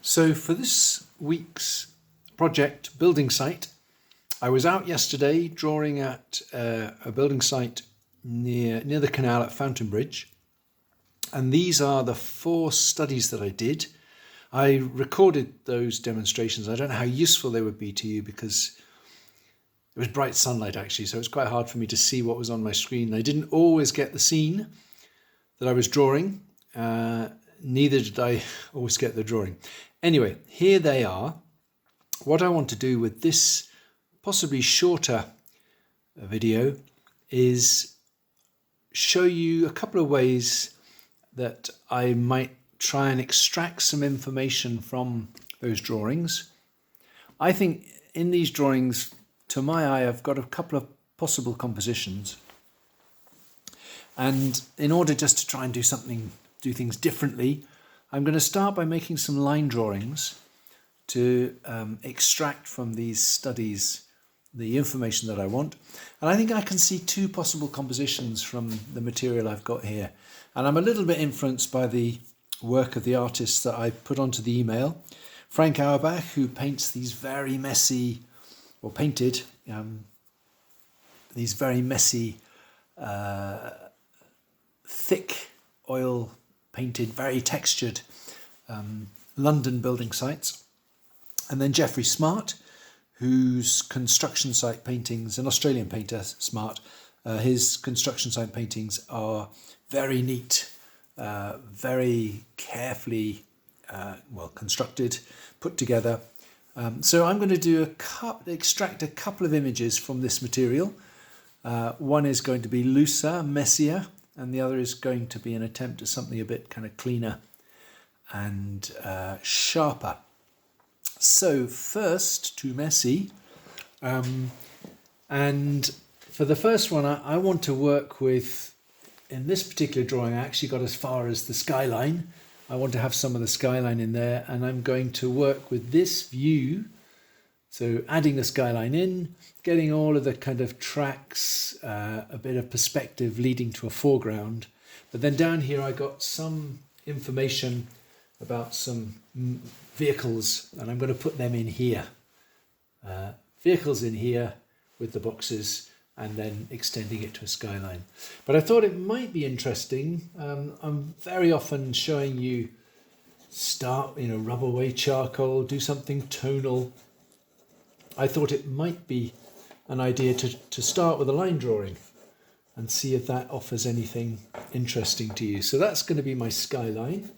So for this week's project building site, I was out yesterday drawing at a building site near the canal at Fountain Bridge. And these are the 4 studies that I did. I recorded those demonstrations. I don't know how useful they would be to you because it was bright sunlight actually, so it's quite hard for me to see what was on my screen. I didn't always get the scene that I was drawing. Neither did I always get the drawing. Anyway, here they are. What I want to do with this possibly shorter video is show you a couple of ways that I might try and extract some information from those drawings. I think in these drawings, to my eye, I've got a couple of possible compositions. And in order just to try and do things differently, I'm going to start by making some line drawings to extract from these studies the information that I want. And I think I can see 2 possible compositions from the material I've got here. And I'm a little bit influenced by the work of the artists that I put onto the email. Frank Auerbach, who paints these very messy, or painted these very messy, thick oil painted, very textured London building sites. And then Geoffrey Smart, whose construction site paintings, an Australian painter, Smart, his construction site paintings are very neat, very carefully constructed, put together. So I'm going to extract a couple of images from this material. One is going to be looser, messier, and the other is going to be an attempt at something a bit kind of cleaner and sharper. So first, too messy. And for the first one, I want to work with, in this particular drawing, I actually got as far as the skyline. I want to have some of the skyline in there, and I'm going to work with this view. So adding the skyline in, getting all of the kind of tracks, a bit of perspective leading to a foreground. But then down here I got some information about some vehicles, and I'm going to put them in here. Vehicles in here with the boxes, and then extending it to a skyline. But I thought it might be interesting. I'm very often showing you rub away charcoal, do something tonal. I thought it might be an idea to start with a line drawing and see if that offers anything interesting to you. So that's going to be my skyline.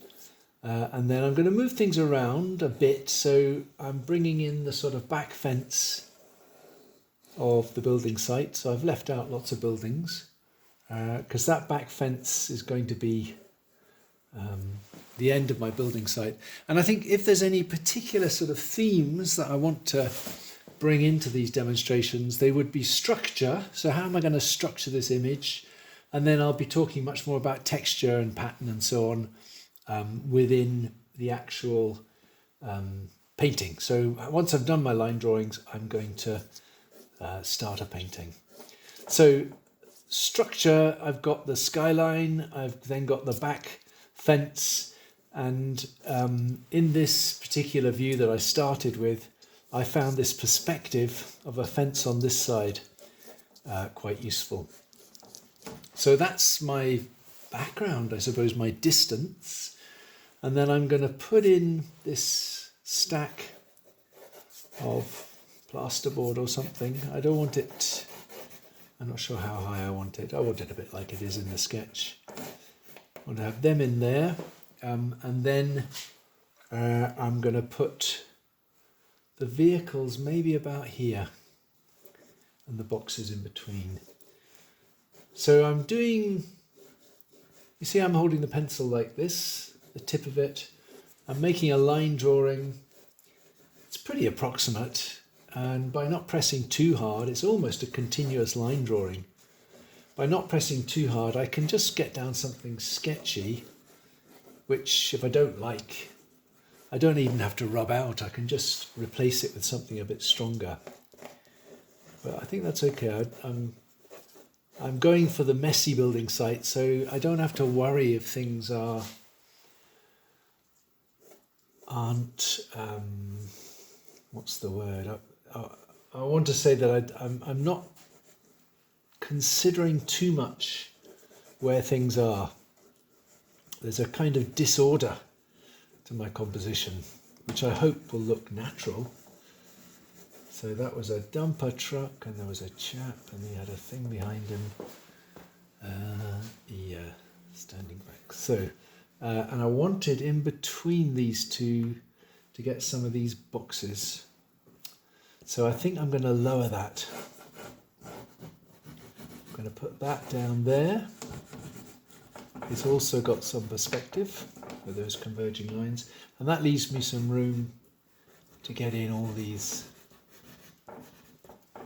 And then I'm going to move things around a bit. So I'm bringing in the sort of back fence of the building site. So I've left out lots of buildings because that back fence is going to be the end of my building site. And I think if there's any particular sort of themes that I want to bring into these demonstrations, they would be structure. So how am I going to structure this image? And then I'll be talking much more about texture and pattern and so on within the actual painting. So once I've done my line drawings, I'm going to start a painting. So structure, I've got the skyline, I've then got the back fence, and in this particular view that I started with, I found this perspective of a fence on this side quite useful. So that's my background, I suppose, my distance. And then I'm going to put in this stack of plasterboard or something. I don't want it, I'm not sure how high I want it. I want it a bit like it is in the sketch. I want to have them in there. And then I'm going to put the vehicles maybe about here and the boxes in between. So I'm doing, you see I'm holding the pencil like this, the tip of it. I'm making a line drawing. It's pretty approximate, and by not pressing too hard, it's almost a continuous line drawing. By not pressing too hard, I can just get down something sketchy, which if I don't like, I don't even have to rub out. I can just replace it with something a bit stronger. But I think that's okay. I'm going for the messy building site, so I don't have to worry if things are aren't, what's the word? I want to say that I'm not considering too much where things are. There's a kind of disorder to my composition, which I hope will look natural. So that was a dumper truck, and there was a chap, and he had a thing behind him. Standing back. So, and I wanted in between these two to get some of these boxes. So I think I'm going to lower that. I'm going to put that down there. It's also got some perspective with those converging lines, and that leaves me some room to get in all these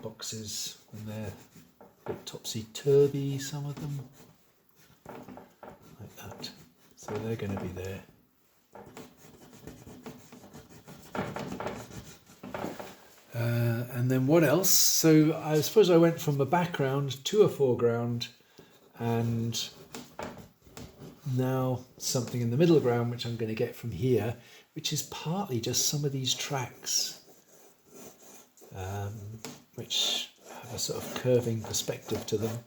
boxes, and they're a bit topsy-turvy, some of them, like that. So they're going to be there. And then what else? So I suppose I went from a background to a foreground, and now something in the middle ground, which I'm going to get from here, which is partly just some of these tracks, which have a sort of curving perspective to them.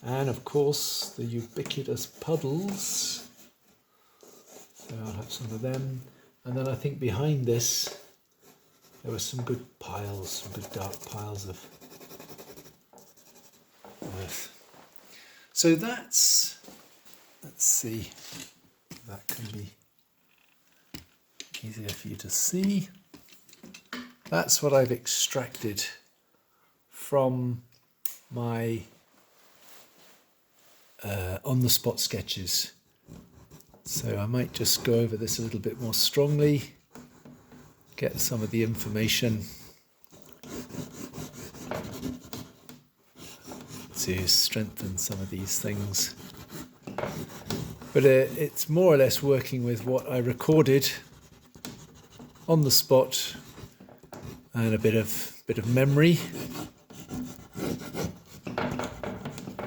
And of course the ubiquitous puddles, so I'll have some of them. And then I think behind this there were some good piles, some good dark piles of earth. So that's, let's see, that can be easier for you to see. That's what I've extracted from my on-the-spot sketches. So I might just go over this a little bit more strongly, get some of the information to strengthen some of these things. But it's more or less working with what I recorded on the spot and a bit of memory.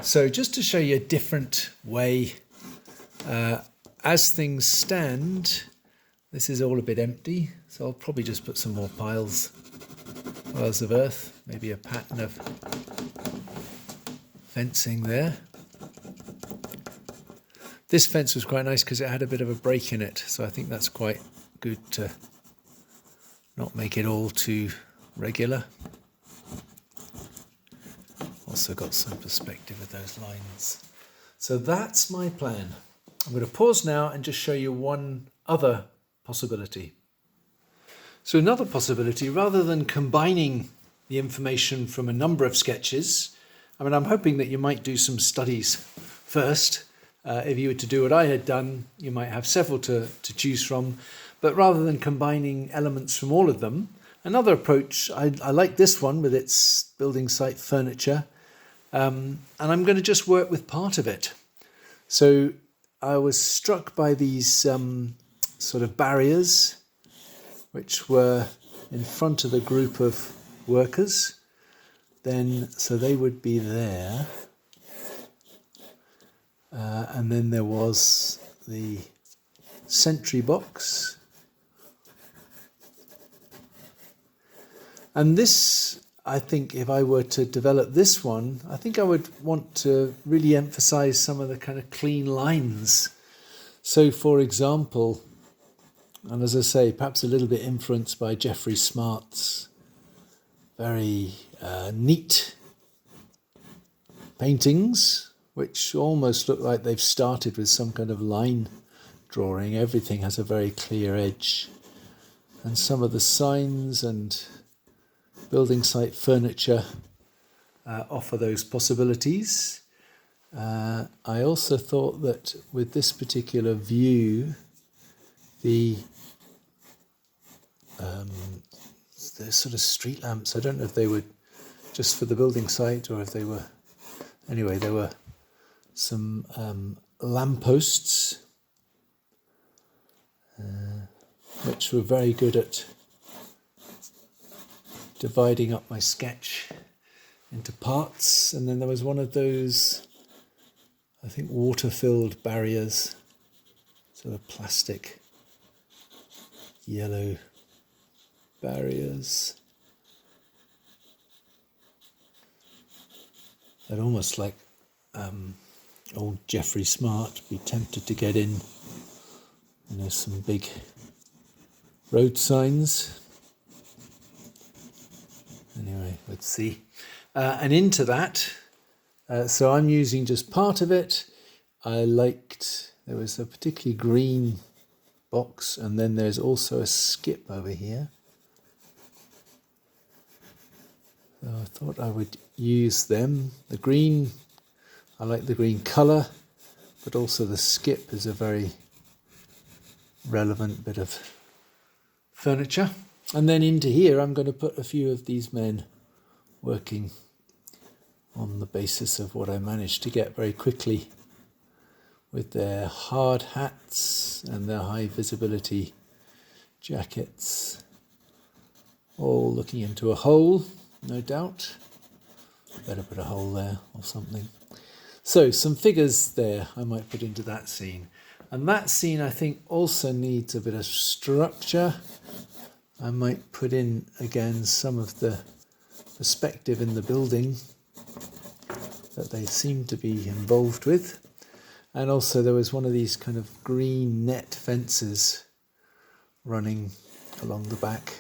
So just to show you a different way, as things stand, this is all a bit empty, so I'll probably just put some more piles of earth, maybe a pattern of fencing there. This fence was quite nice because it had a bit of a break in it, so I think that's quite good to not make it all too regular. Also got some perspective with those lines. So that's my plan. I'm going to pause now and just show you one other possibility. So another possibility, rather than combining the information from a number of sketches, I mean, I'm hoping that you might do some studies first. If you were to do what I had done, you might have several to choose from. But rather than combining elements from all of them, another approach, I like this one with its building site furniture. And I'm going to just work with part of it. So I was struck by these sort of barriers which were in front of the group of workers. So they would be there. And then there was the sentry box. And this, I think, if I were to develop this one, I think I would want to really emphasize some of the kind of clean lines. So, for example, and as I say, perhaps a little bit influenced by Jeffrey Smart's very neat paintings, which almost look like they've started with some kind of line drawing. Everything has a very clear edge. And some of the signs and building site furniture offer those possibilities. I also thought that with this particular view, the sort of street lamps, I don't know if they were just for the building site or if they were, anyway, there were some lampposts which were very good at dividing up my sketch into parts. And then there was one of those, I think, water-filled barriers, sort of plastic yellow barriers. They're almost like old Geoffrey Smart, be tempted to get in, some big road signs. Anyway, let's see. And into that, so I'm using just part of it. There was a particularly green box, and then there's also a skip over here. So I thought I would use them. The green, I like the green colour, but also the skip is a very relevant bit of furniture. And then into here I'm going to put a few of these men working on the basis of what I managed to get very quickly with their hard hats and their high visibility jackets, all looking into a hole, no doubt. Better put a hole there or something. So some figures there I might put into that scene. And that scene I think also needs a bit of structure. I might put in again some of the perspective in the building that they seem to be involved with. And also there was one of these kind of green net fences running along the back.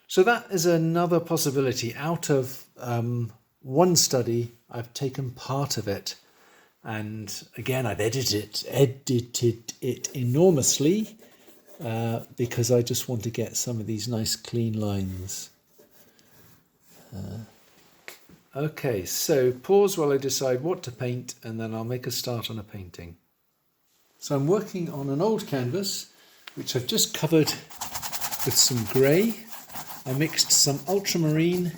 So that is another possibility. Out of one study, I've taken part of it. And again, I've edited it enormously because I just want to get some of these nice clean lines. Okay, so pause while I decide what to paint, and then I'll make a start on a painting. So I'm working on an old canvas, which I've just covered with some grey. I mixed some ultramarine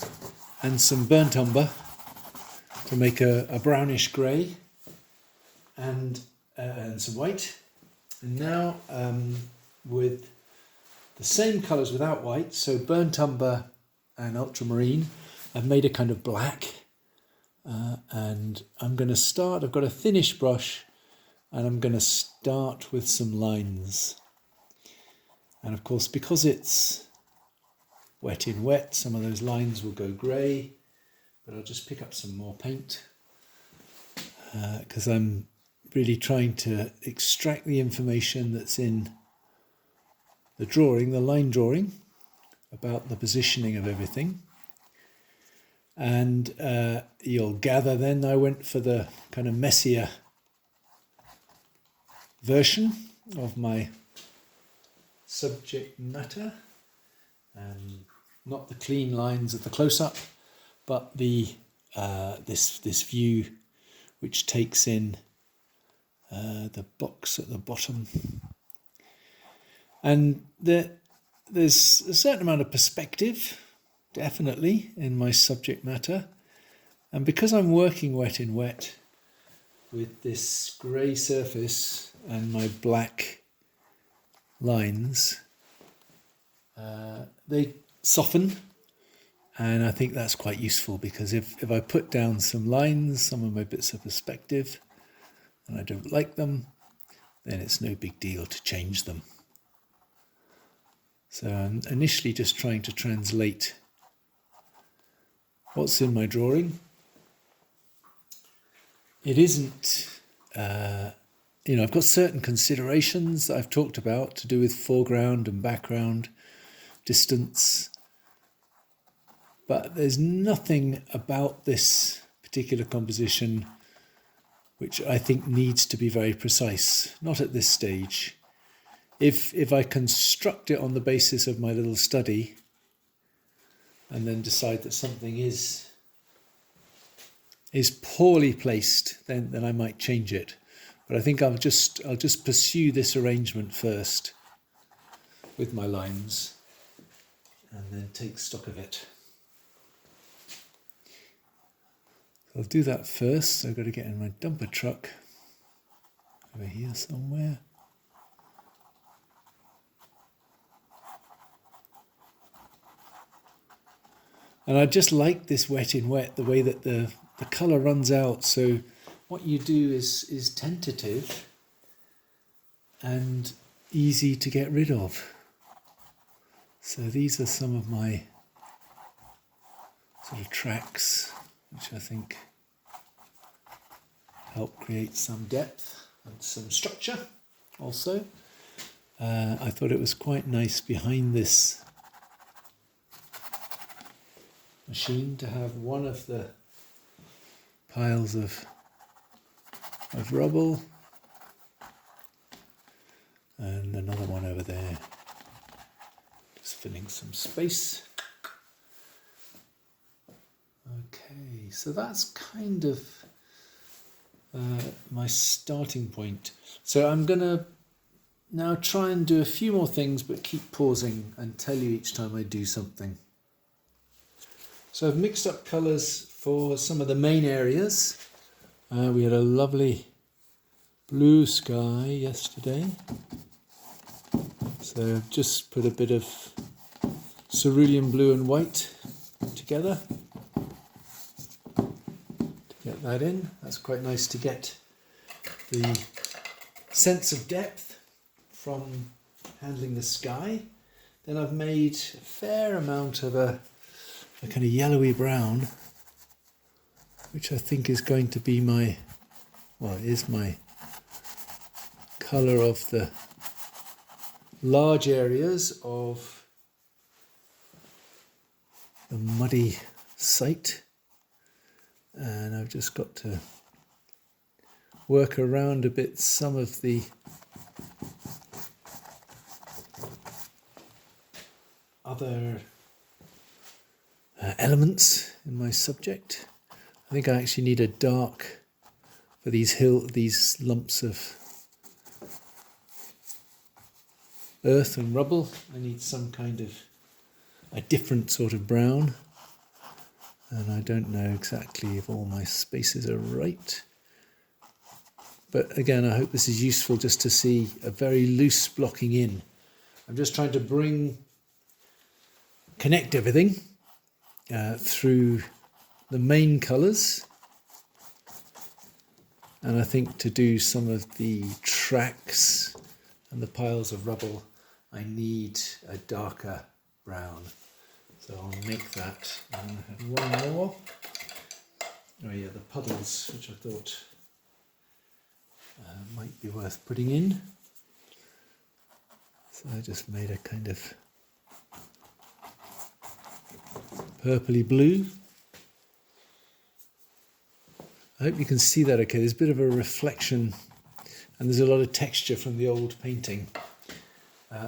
and some burnt umber to make a brownish grey and some white. And now with the same colours without white, so burnt umber and ultramarine, I've made a kind of black, and I'm going to start, I've got a thinnish brush, and I'm going to start with some lines. And of course, because it's wet in wet, some of those lines will go grey, but I'll just pick up some more paint because I'm really trying to extract the information that's in the drawing, the line drawing, about the positioning of everything. And you'll gather then I went for the kind of messier version of my subject matter. Not the clean lines of the close-up, but the this view which takes in the box at the bottom. And there's a certain amount of perspective, definitely, in my subject matter. And because I'm working wet in wet with this grey surface and my black lines, they soften, and I think that's quite useful, because if I put down some lines, some of my bits of perspective, and I don't like them, then it's no big deal to change them. So I'm initially just trying to translate what's in my drawing. It isn't, I've got certain considerations that I've talked about to do with foreground and background, distance, but there's nothing about this particular composition which I think needs to be very precise, not at this stage. If I construct it on the basis of my little study and then decide that something is poorly placed, then I might change it. But I think I'll just pursue this arrangement first with my lines and then take stock of it. I'll do that first. So I've got to get in my dumper truck over here somewhere. And I just like this wet in wet, the way that the colour runs out. So what you do is tentative, and easy to get rid of. So these are some of my sort of tracks, which I think help create some depth and some structure also. I thought it was quite nice behind this machine to have one of the piles of rubble and another one over there, just filling some space. Okay, so that's kind of my starting point. So I'm going to now try and do a few more things, but keep pausing and tell you each time I do something. So I've mixed up colours for some of the main areas. We had a lovely blue sky yesterday. So I've just put a bit of cerulean blue and white together to get that in. That's quite nice to get the sense of depth from handling the sky. Then I've made a fair amount of a kind of yellowy brown, which I think is going to be my, well, it is my colour of the large areas of the muddy site. And I've just got to work around a bit some of the other elements in my subject. I think I actually need a dark for these lumps of earth and rubble. I need some kind of a different sort of brown, and I don't know exactly if all my spaces are right. But again, I hope this is useful just to see a very loose blocking in. I'm just trying to connect everything through the main colours, and I think to do some of the tracks and the piles of rubble I need a darker brown, so I'll make that. And I have one more. Oh yeah, the puddles, which I thought might be worth putting in. So I just made a kind of purpley blue. I hope you can see that okay. There's a bit of a reflection and there's a lot of texture from the old painting.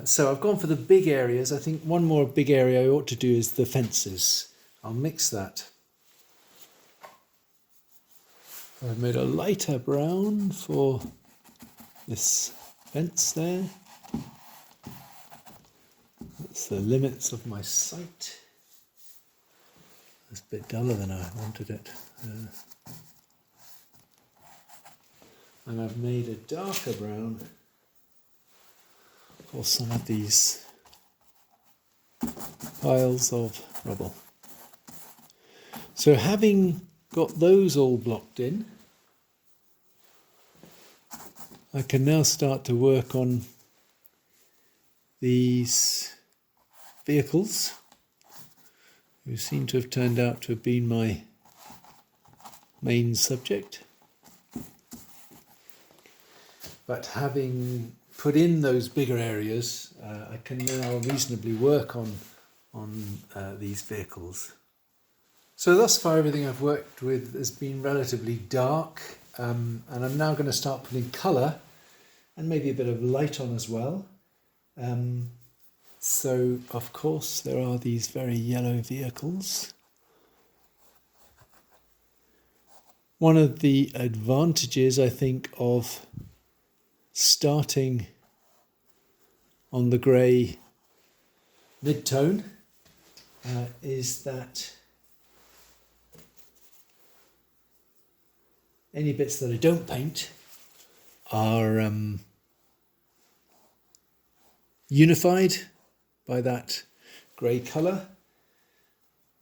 So I've gone for the big areas. I think one more big area I ought to do is the fences. I'll mix that. I've made a lighter brown for this fence there. That's the limits of my site. It's a bit duller than I wanted it. And I've made a darker brown for some of these piles of rubble. So having got those all blocked in, I can now start to work on these vehicles, who seem to have turned out to have been my main subject. But having put in those bigger areas, I can now reasonably work on these vehicles. So thus far everything I've worked with has been relatively dark, and I'm now going to start putting colour and maybe a bit of light on as well. So of course there are these very yellow vehicles. One of the advantages, I think, of starting on the grey mid-tone is that any bits that I don't paint are unified by that grey colour.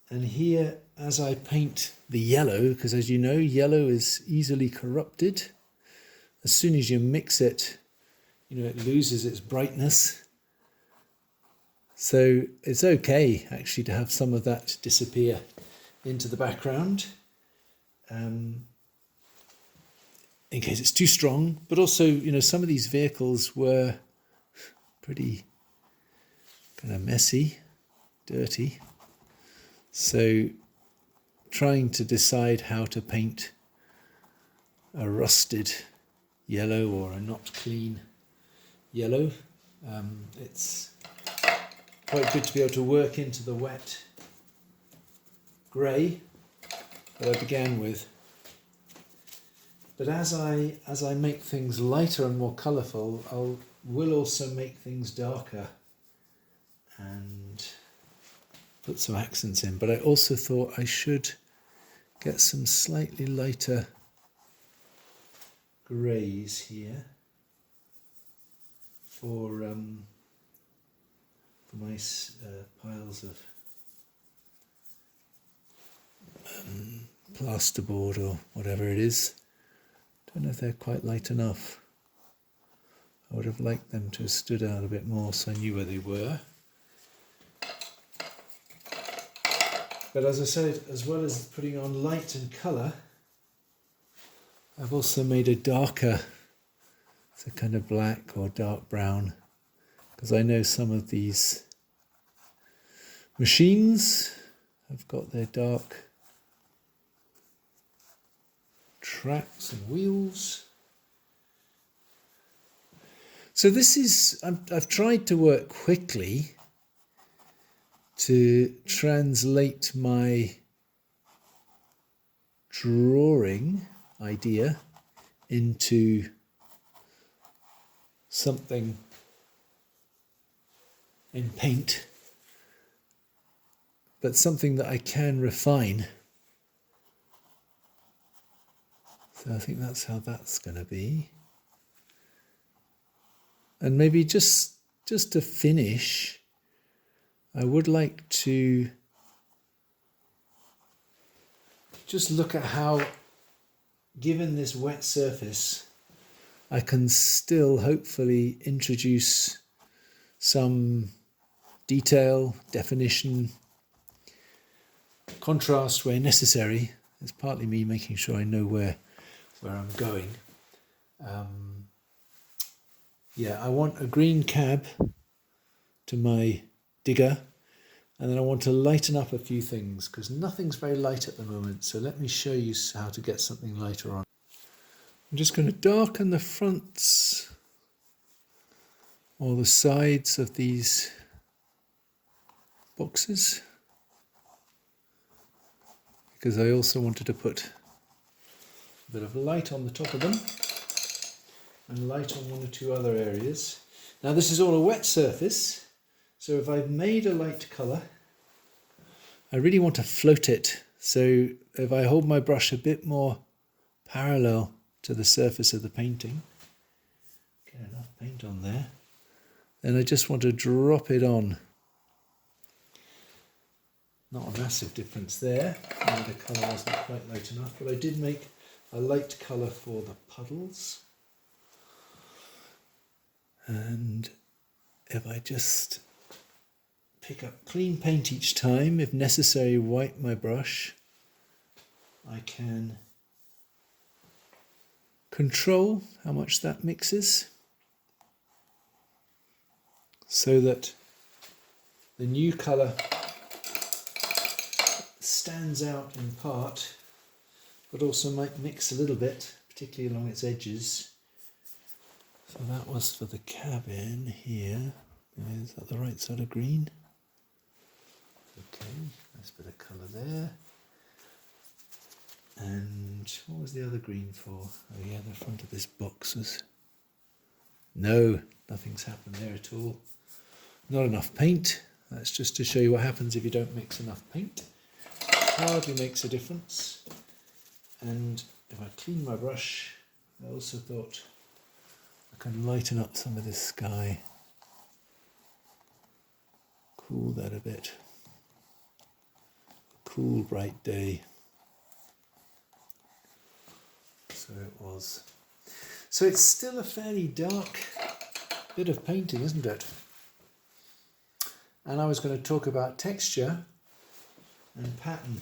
And here, as I paint the yellow, because as you know, yellow is easily corrupted. As soon as you mix it it loses its brightness. So it's okay actually to have some of that disappear into the background in case it's too strong. But also, some of these vehicles were pretty kind of messy, dirty. So trying to decide how to paint a rusted yellow or a not clean yellow, it's quite good to be able to work into the wet grey that I began with. But as I make things lighter and more colourful, will also make things darker and put some accents in. But I also thought I should get some slightly lighter greys here for my piles of plasterboard or whatever it is. Don't know if they're quite light enough. I would have liked them to have stood out a bit more so I knew where they were. But as I said, as well as putting on light and colour, I've also made a darker, it's a kind of black or dark brown, because I know some of these machines have got their dark tracks and wheels. So this is, I've tried to work quickly to translate my drawing idea into something in paint, but something that I can refine. So I think that's how that's going to be. And maybe just to finish, I would like to just look at how, given this wet surface, I can still hopefully introduce some detail, definition, contrast where necessary. It's partly me making sure I know where I'm going. I want a green cab to my digger, and then I want to lighten up a few things because nothing's very light at the moment. So let me show you how to get something lighter on. I'm just going to darken the fronts or the sides of these boxes because I also wanted to put a bit of light on the top of them and light on one or two other areas. Now this is all a wet surface, so if I've made a light colour, I really want to float it. So if I hold my brush a bit more parallel to the surface of the painting, get enough paint on there, then I just want to drop it on. Not a massive difference there, the colour wasn't quite light enough, but I did make a light colour for the puddles. And if I just pick up clean paint each time, if necessary wipe my brush, I can control how much that mixes so that the new colour stands out in part, but also might mix a little bit, particularly along its edges. So that was for the cabin here. Is that the right sort of green? Okay, nice bit of colour there. And what was the other green for? Oh yeah, the front of this box was... No, nothing's happened there at all. Not enough paint. That's just to show you what happens if you don't mix enough paint. Hardly makes a difference. And if I clean my brush, I also thought I can lighten up some of this sky. Cool that a bit. Cool, bright day. So it was. So it's still a fairly dark bit of painting, isn't it? And I was going to talk about texture and pattern.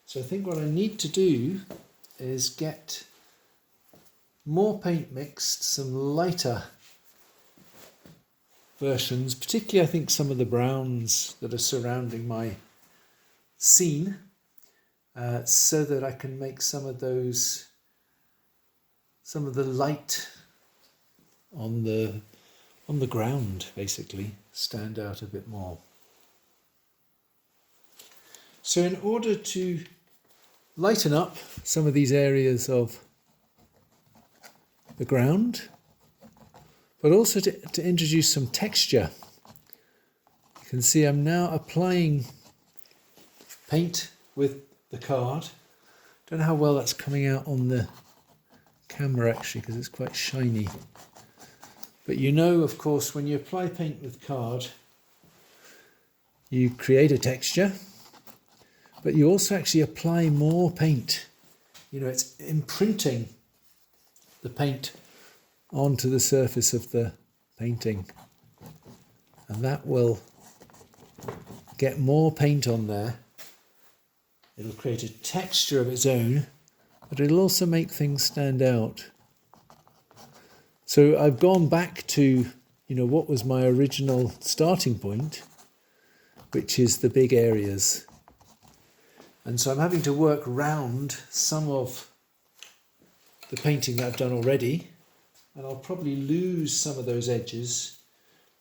So I think what I need to do is get more paint mixed, some lighter versions, particularly I think some of the browns that are surrounding my scene, so that I can make some of the light on the ground basically stand out a bit more. So in order to lighten up some of these areas of the ground, but also to introduce some texture, you can see I'm now applying paint with the card. Don't know how well that's coming out on the camera actually, because it's quite shiny. But you know, of course, when you apply paint with card, you create a texture, but you also actually apply more paint. You know, it's imprinting the paint onto the surface of the painting. And that will get more paint on there. It'll create a texture of its own, but it'll also make things stand out. So I've gone back to, what was my original starting point, which is the big areas. And so I'm having to work round some of the painting that I've done already, and I'll probably lose some of those edges,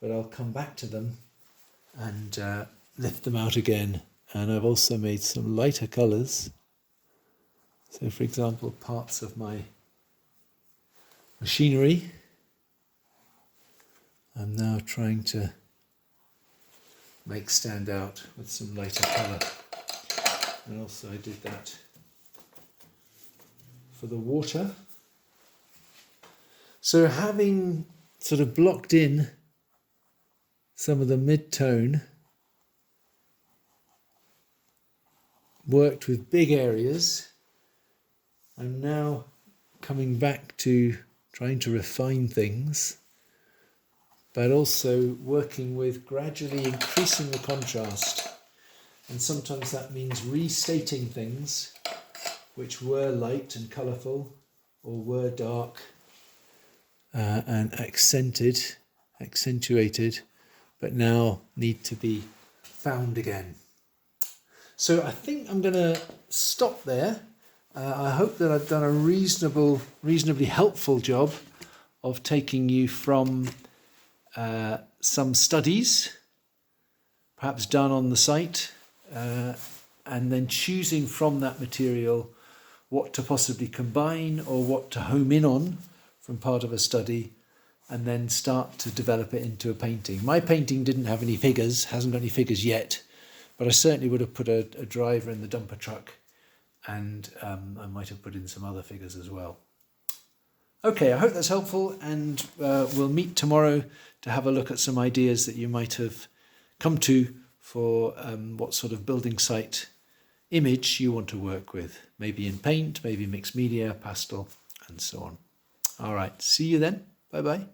but I'll come back to them and lift them out again. And I've also made some lighter colours. So for example, parts of my machinery, I'm now trying to make stand out with some lighter colour. And also I did that for the water. So having sort of blocked in some of the mid-tone, worked with big areas, I'm now coming back to trying to refine things, but also working with gradually increasing the contrast. And sometimes that means restating things which were light and colourful or were dark and accentuated, but now need to be found again. So I think I'm going to stop there. I hope that I've done a reasonably helpful job of taking you from some studies, perhaps done on the site, and then choosing from that material what to possibly combine or what to home in on from part of a study, and then start to develop it into a painting. My painting didn't have any figures, hasn't got any figures yet, but I certainly would have put a driver in the dumper truck, and I might have put in some other figures as well. Okay, I hope that's helpful, and we'll meet tomorrow to have a look at some ideas that you might have come to for what sort of building site image you want to work with. Maybe in paint, maybe mixed media, pastel, and so on. All right, see you then. Bye-bye.